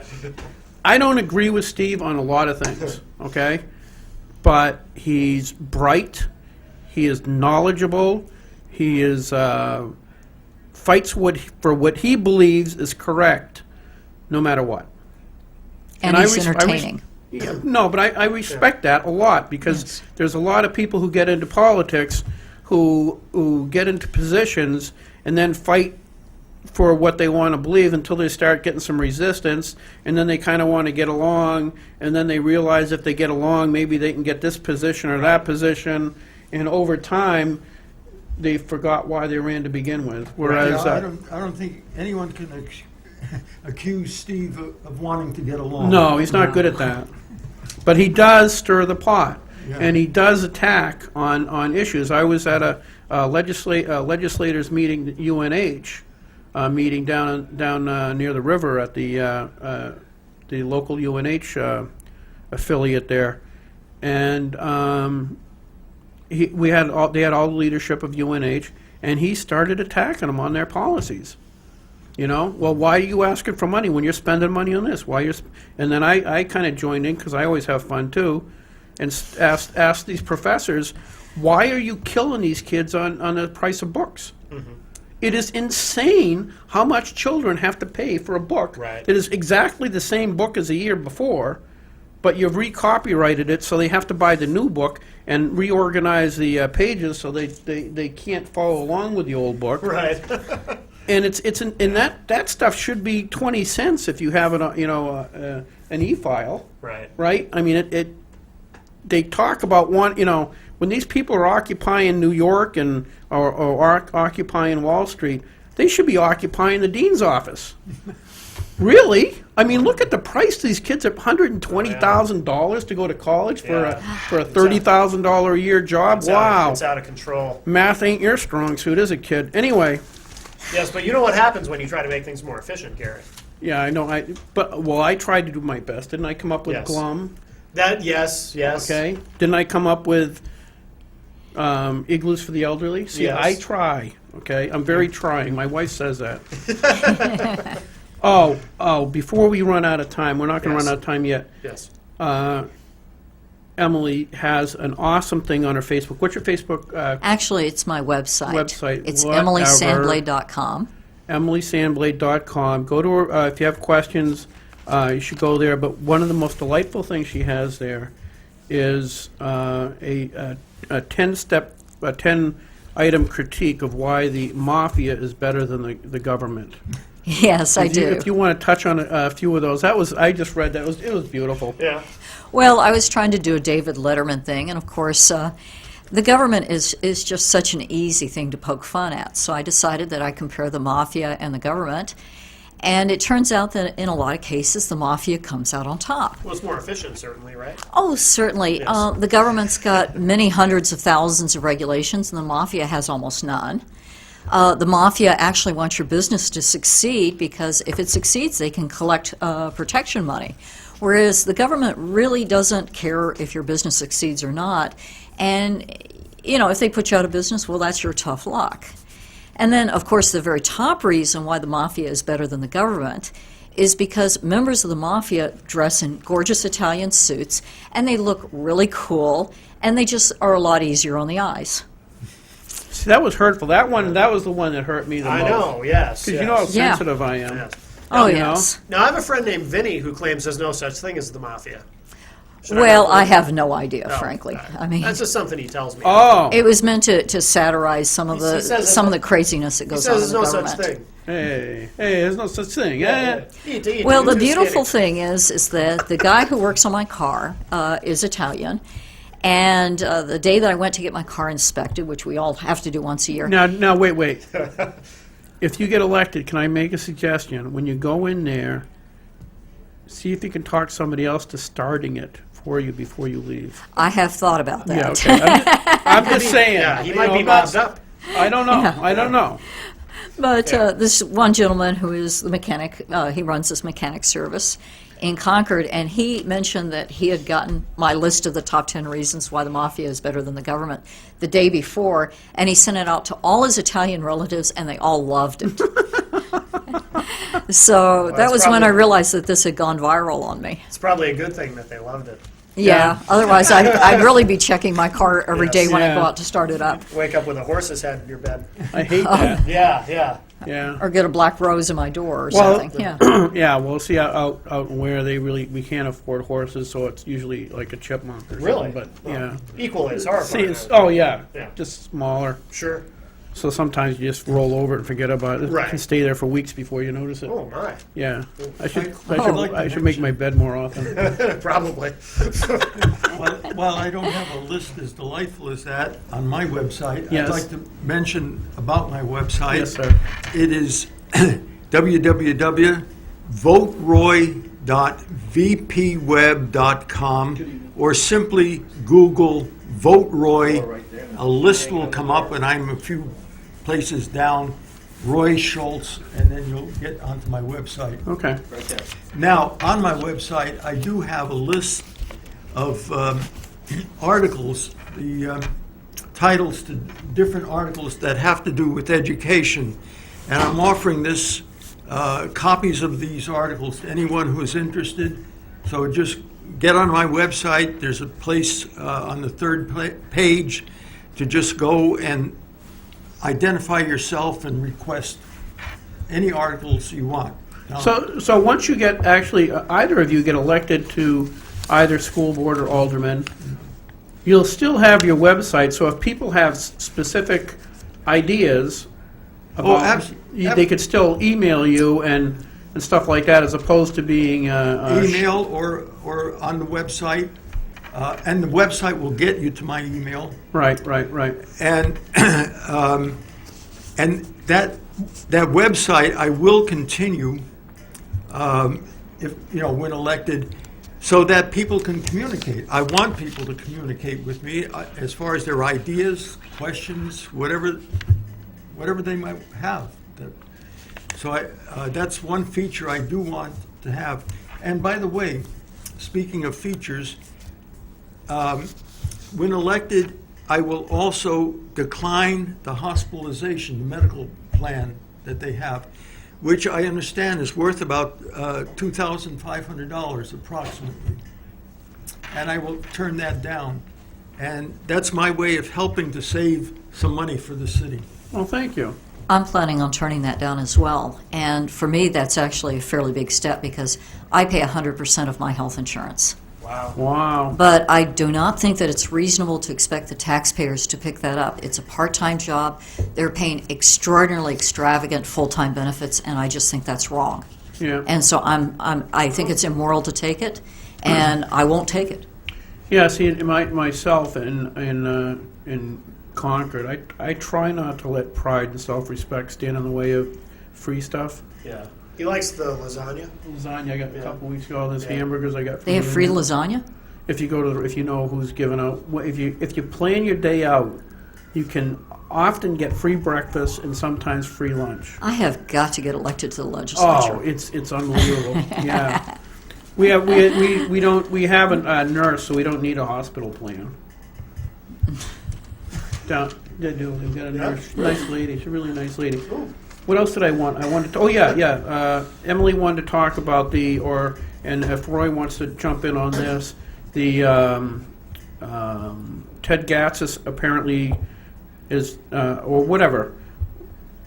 I don't agree with Steve on a lot of things, okay? But he's bright, he is knowledgeable, he is, fights for what he believes is correct, no matter what. And I he's res- entertaining. Yeah, no, but I respect that a lot, because there's a lot of people who get into politics who get into positions and then fight for what they want to believe until they start getting some resistance, and then they kind of want to get along, and then they realize if they get along, maybe they can get this position or that position, and over time, they forgot why they ran to begin with. Whereas, I don't think anyone can accuse Steve of wanting to get along. no, he's not good at that. But he does stir the pot, Yeah. and he does attack on issues. I was at a legislators meeting, UNH meeting down near the river at the local UNH affiliate there, and they had all the leadership of UNH, and he started attacking them on their policies. You know, well, why are you asking for money when you're spending money on this? And then I kind of joined in, because I always have fun too, and asked these professors, why are you killing these kids on the price of books? Mm-hmm. It is insane how much children have to pay for a book Right. that is exactly the same book as the year before, but you've recopyrighted it, so they have to buy the new book and reorganize the pages so they can't follow along with the old book. Right. And that stuff should be 20 cents if you have it, an e-file, Right. right? I mean, they talk about when these people are occupying New York or occupying Wall Street, they should be occupying the dean's office. Really? I mean, look at the price these kids are, $120,000 to go to college for a $30,000 a year job. Wow. It's out of control. Math ain't your strong suit, is it, kid? Anyway. Yes, but you know what happens when you try to make things more efficient, Gary? Yeah, I know. I tried to do my best. Didn't I come up with Yes. glum? Yes. Okay. Didn't I come up with igloos for the elderly? See, Yes. I try. Okay, I'm very trying. My wife says that. Oh! Before we run out of time, we're not going to Yes. run out of time yet. Yes. Emily has an awesome thing on her Facebook. What's your Facebook? Actually, it's my website. It's Whatever. emilysandblade.com. EmilySandblade.com. Go to her if you have questions. You should go there. But one of the most delightful things she has there is a 10-item critique of why the mafia is better than the government. Yes, I do. If you want to touch on a few of those, I just read that. It was beautiful. Yeah. Well, I was trying to do a David Letterman thing, and of course, the government is just such an easy thing to poke fun at. So I decided that I compare the mafia and the government, and it turns out that in a lot of cases, the mafia comes out on top. Well, it's more efficient, certainly, right? Oh, certainly. Yes. The government's got many hundreds of thousands of regulations, and the mafia has almost none. The mafia actually wants your business to succeed because if it succeeds, they can collect protection money. Whereas the government really doesn't care if your business succeeds or not. And, if they put you out of business, well, that's your tough luck. And then, of course, the very top reason why the mafia is better than the government is because members of the mafia dress in gorgeous Italian suits, and they look really cool, and they just are a lot easier on the eyes. See, that was hurtful. That was the one that hurt me the most. I know, yes. Because you know how Yeah. sensitive I am. Yes. Oh, You know? yes. Now, I have a friend named Vinny who claims there's no such thing as the mafia. Should Well, I not have no idea, believe- frankly. No, I mean, that's just something he tells me. Oh, it was meant to satirize some of He says the craziness that he goes says on in there's the no government. such thing. hey, there's no such thing. Eat Well, too the beautiful skinny. thing is that the guy who works on my car is Italian, And the day that I went to get my car inspected, which we all have to do once a year, Now, wait. If you get elected, can I make a suggestion? When you go in there, see if you can talk somebody else to starting it for you before you leave. I have thought about that. Yeah, okay. I'm just saying. Yeah, he you might know, be I'm not- mobbed up. I don't know. I don't know. But this one gentleman who is the mechanic, he runs this mechanic service in Concord, and he mentioned that he had gotten my list of the top 10 reasons why the mafia is better than the government the day before, and he sent it out to all his Italian relatives, and they all loved it. So that that's was when I probably- realized that this had gone viral on me. It's probably a good thing that they loved it. Yeah, otherwise I'd really be checking my car every day when I go Yeah. out to start it up, Wake up with a horse's head in your bed. I hate that. Yeah. Yeah. or get a black rose in my door or Well, something, yeah. Yeah, well, see, out where we can't afford horses, so it's usually like a chipmunk or Really? something. But, yeah. Equally as See, horrifying. oh, yeah. Yeah. Just smaller. Sure. So sometimes you just roll over and forget about it. Right. It can stay there for weeks before you notice it. Oh, my. Yeah. I should like to I should make my bed more often. Probably. Well, I don't have a list as delightful as that on my website. Yes. I'd like to mention about my website. Yes, sir. It is www.voteroy.vpweb.com, or simply Google Vote Roy. A list will come up, and I'm a few places down, Roy Schultz, and then you'll get onto my website. Okay. Now, on my website, I do have a list of articles, the titles to different articles that have to do with education. And I'm offering this, copies of these articles to anyone who is interested. So just get on my website. There's a place on the third page to just go and identify yourself and request any articles you want. Now, So once you get, actually, either of you get elected to either school board or alderman, you'll still have your website, so if people have specific ideas about, they could still email you and stuff like that, as opposed to being, email or on the website, and the website will get you to my email. right. And and that website I will continue, if when elected, so that people can communicate. I want people to communicate with me as far as their ideas, questions, whatever they might have. So that's one feature I do want to have. And by the way, speaking of features, when elected, I will also decline the hospitalization, the medical plan that they have, which I understand is worth about $2,500 approximately. And I will turn that down. And that's my way of helping to save some money for the city. Well, thank you. I'm planning on turning that down as well. And for me, that's actually a fairly big step because I pay 100% of my health insurance. Wow. Wow. But I do not think that it's reasonable to expect the taxpayers to pick that up. It's a part-time job. They're paying extraordinarily extravagant full-time benefits, and I just think that's wrong. Yeah. And so I think it's immoral to take it, and I won't take it. Yeah, see, myself in Concord, I try not to let pride and self-respect stand in the way of free stuff. Yeah. He likes the lasagna. Lasagna I got a Yeah. couple weeks ago. There's Yeah. hamburgers I got. From They have free Union. lasagna? If you go to, if you know who's giving out, if you plan your day out, you can often get free breakfast and sometimes free lunch. I have got to get elected to the legislature. Oh, it's unbelievable. Yeah, we have we have a nurse, so we don't need a hospital plan. They do. We've got a nurse, nice lady. She's a really nice lady. What else did I want? I wanted to, Emily wanted to talk about and if Roy wants to jump in on this, the Ted Gatsis apparently is, or whatever,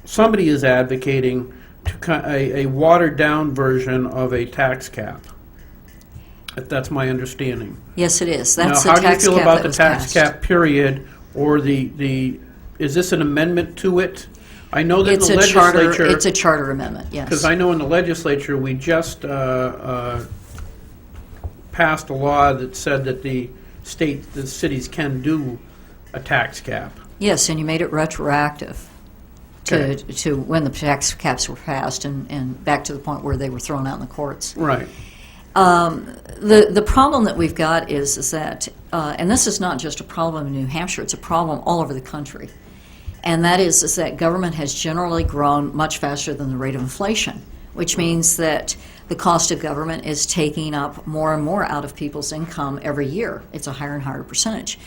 somebody is advocating a watered-down version of a tax cap. That's my understanding. Yes, it is. That's Now, the tax how do you feel cap about that the was tax passed. cap period, or is this an amendment to it? I know that in It's the a charter. legislature, It's a charter amendment. Yes. because I know in the legislature, we just passed a law that said that the the cities can do a tax cap. Yes, and you made it retroactive Okay. to when the tax caps were passed, and back to the point where they were thrown out in the courts. Right. The problem that we've got is that, and this is not just a problem in New Hampshire, it's a problem all over the country. And that is that government has generally grown much faster than the rate of inflation, which means that the cost of government is taking up more and more out of people's income every year. It's a higher and higher percentage.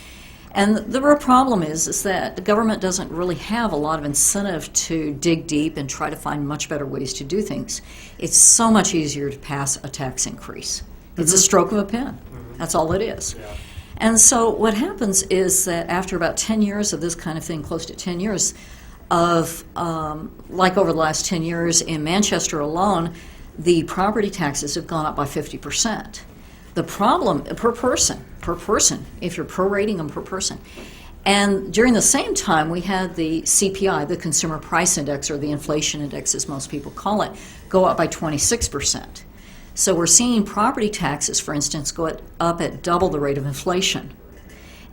And the real problem is that the government doesn't really have a lot of incentive to dig deep and try to find much better ways to do things. It's so much easier to pass a tax increase. It's a stroke of a pen. That's all it is. Yeah. And so what happens is that after about 10 years of this kind of thing, close to 10 years of, like over the last 10 years in Manchester alone, the property taxes have gone up by 50%. The problem, per person, if you're prorating them per person. And during the same time, we had the CPI, the Consumer Price Index, or the inflation index as most people call it, go up by 26%. So we're seeing property taxes, for instance, go up at double the rate of inflation.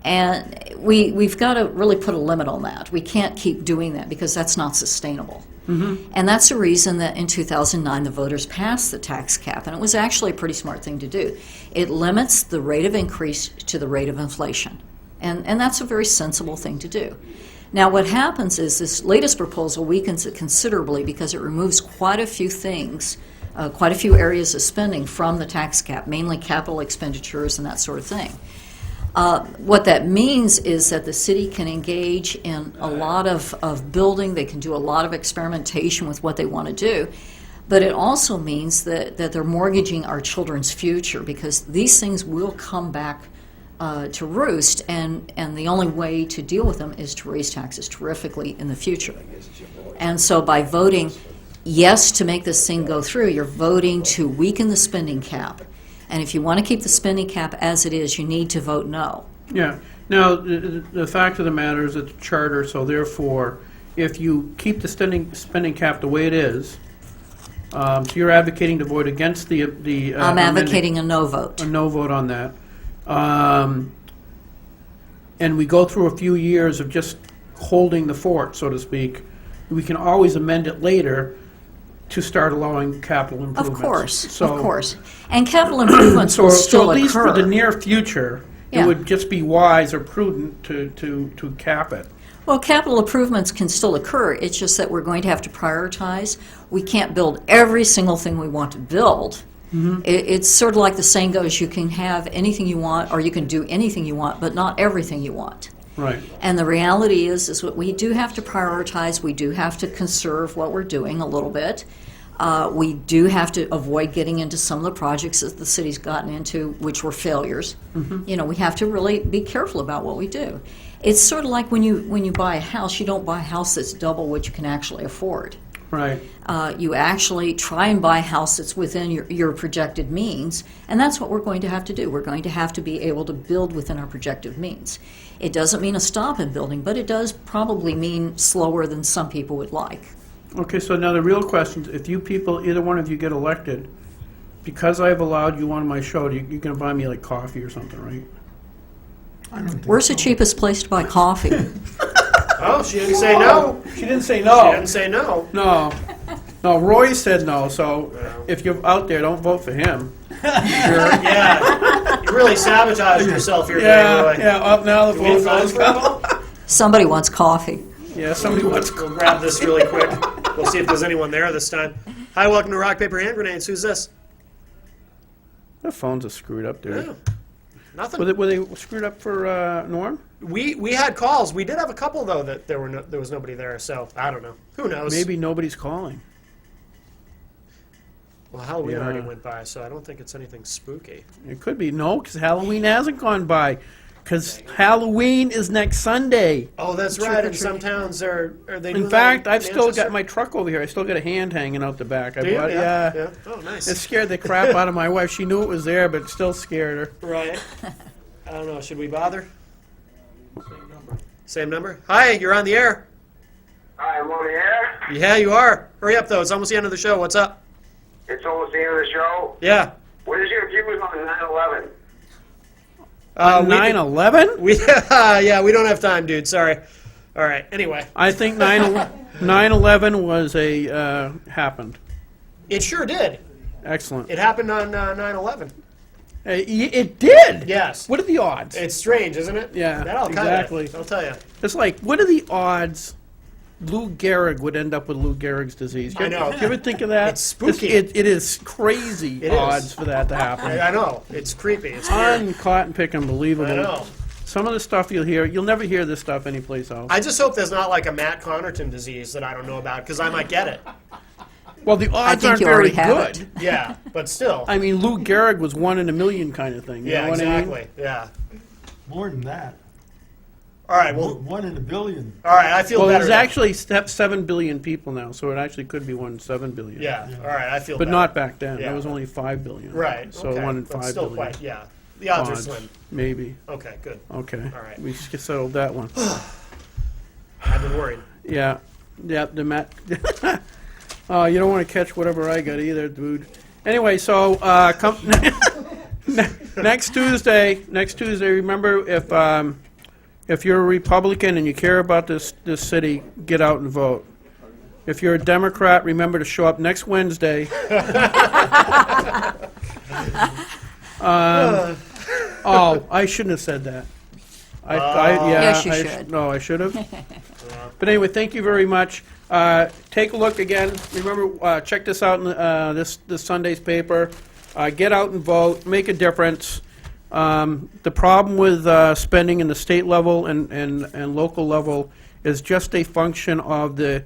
And we've got to really put a limit on that. We can't keep doing that because that's not sustainable. And that's the reason that in 2009 the voters passed the tax cap, and it was actually a pretty smart thing to do. It limits the rate of increase to the rate of inflation, and that's a very sensible thing to do. Now what happens is this latest proposal weakens it considerably because it removes quite a few things, quite a few areas of spending from the tax cap, mainly capital expenditures and that sort of thing. What that means is that the city can engage in a lot of building, they can do a lot of experimentation with what they want to do, but it also means that they're mortgaging our children's future because these things will come back to roost, and the only way to deal with them is to raise taxes terrifically in the future. And so by voting yes to make this thing go through, you're voting to weaken the spending cap. And if you want to keep the spending cap as it is, you need to vote no. Yeah. Now, the fact of the matter is it's a charter, so therefore, if you keep the spending cap the way it is, so you're advocating to vote against the I'm amending- advocating a no vote. a no vote on that. And we go through a few years of just holding the fort, so to speak, we can always amend it later to start allowing capital Of improvements. course. And capital improvements will So still at least occur. for the near future, Yeah. it would just be wise or prudent to cap it. Well, capital improvements can still occur. It's just that we're going to have to prioritize. We can't build every single thing we want to build. It's sort of like the saying goes, you can have anything you want or you can do anything you want, but not everything you want. Right. And the reality is what we do have to prioritize. We do have to conserve what we're doing a little bit. We do have to avoid getting into some of the projects that the city's gotten into, which were failures. You know, we have to really be careful about what we do. It's sort of like when you buy a house, you don't buy a house that's double what you can actually afford. Right. You actually try and buy a house that's within your projected means, and that's what we're going to have to do. We're going to have to be able to build within our projected means. It doesn't mean a stop in building, but it does probably mean slower than some people would like. Okay, so now the real question is, if you people, either one of you get elected, because I've allowed you on my show, you're going to buy me like coffee or something, right? I don't think Where's so. the cheapest place to buy coffee? Oh, she didn't say no. She didn't say She no. didn't say no. No. No, Roy said no, so if you're out there, don't vote for him. Yeah. You really sabotaged yourself here, Yeah, Roy. yeah, up now the Can we get vote phones goes. for a call? Somebody wants coffee. Yeah, somebody wants. We'll grab this really quick. We'll see if there's anyone there this time. Hi, welcome to Rock, Paper, Hand Grenades. Who's this? The phones are screwed up, dude. Oh, nothing. Were they screwed up for Norm? We had calls. We did have a couple though that there was nobody there. So I don't know. Who knows? Maybe nobody's calling. Well, Halloween Yeah. already went by, so I don't think it's anything spooky. It could be. No, because Halloween hasn't gone by. Because Halloween is next Sunday. Oh, that's Trick right. or In some treat. towns, are they? In doing fact, that in I've still got Manchester? my truck over here. I still got a hand hanging out the back. I Do you? bought, Yeah. Oh, nice. It scared the crap out of my wife. She knew it was there, but it still scared her. Right. I don't know. Should we bother? Same number. Hi, you're on the air. Hi, I'm on the air. Yeah, you are. Hurry up, though. It's almost the end of the show. What's up? It's almost the end of the show. Yeah. What is your views on 9/11? On we did- 9/11? We yeah, we don't have time, dude. Sorry. All right. Anyway, I think 9/11 was happened. it sure did. Excellent. It happened on 9/11. It did? Yes. What are the odds? It's strange, isn't it? Yeah, That all exactly. I'll tell you. It's like, what are the odds Lou Gehrig would end up with Lou Gehrig's disease? I know. Do you ever think of that? It's spooky. It is crazy It is. odds for that to happen. I know. It's creepy. It's weird. Uncaught and pick unbelievable. I know. Some of the stuff you'll never hear this stuff anyplace else. I just hope there's not like a Matt Connerton disease that I don't know about because I might get it. Well, the odds think aren't you very already have good. it. Yeah, but still. I mean, Lou Gehrig was 1 in a million kind of thing. You Yeah, know what exactly. I mean? Yeah. More than that. All right. Well. 1 in a billion. All right. I feel Well, better. there's then. actually 7 billion people now, so it actually could be 1 in 7 billion. Yeah. All right. I feel. But better. not back then. Yeah. It was only 5 billion. Right. So okay. 1 in But 5 still billion. quite. Yeah. The odds are slim. Maybe. Okay. Good. Okay. All right. We settled that one. I've been worried. Yeah. Yeah, the Matt. You don't want to catch whatever I got either, dude. Anyway, so next Tuesday, remember if you're a Republican and you care about this city, get out and vote. If you're a Democrat, remember to show up next Wednesday. Oh, I shouldn't have said that. Yes, you should. No, I should have. But anyway, thank you very much. Take a look again. Remember, check this out in this Sunday's paper. Get out and vote. Make a difference. The problem with spending in the state level and local level is just a function of the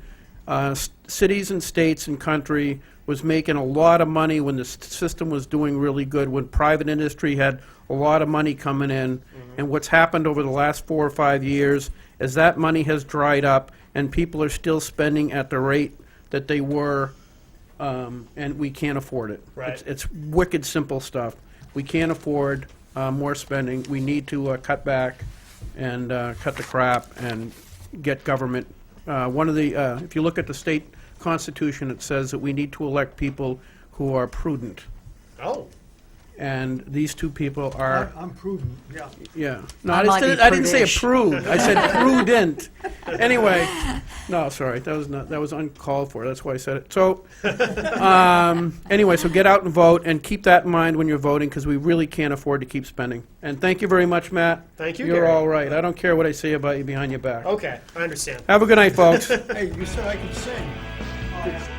cities and states and country was making a lot of money when the system was doing really good, when private industry had a lot of money coming in. And what's happened over the last 4 or 5 years is that money has dried up and people are still spending at the rate that they were, and we can't afford it. Right. It's wicked simple stuff. We can't afford more spending. We need to cut back and cut the crap and get government. If you look at the state constitution, it says that we need to elect people who are prudent. Oh. And these two people are, I'm prudent, yeah. yeah. No, I I might be didn't say prudish. approved. I said prudent. Anyway, no, sorry, that was uncalled for. That's why I said it. So, anyway, so get out and vote, and keep that in mind when you're voting, because we really can't afford to keep spending. And thank you very much, Matt. Thank you, You're Gary. all right. I don't care what I say about you behind your back. Okay. I understand. Have a good night, folks. Hey, you said I could sing.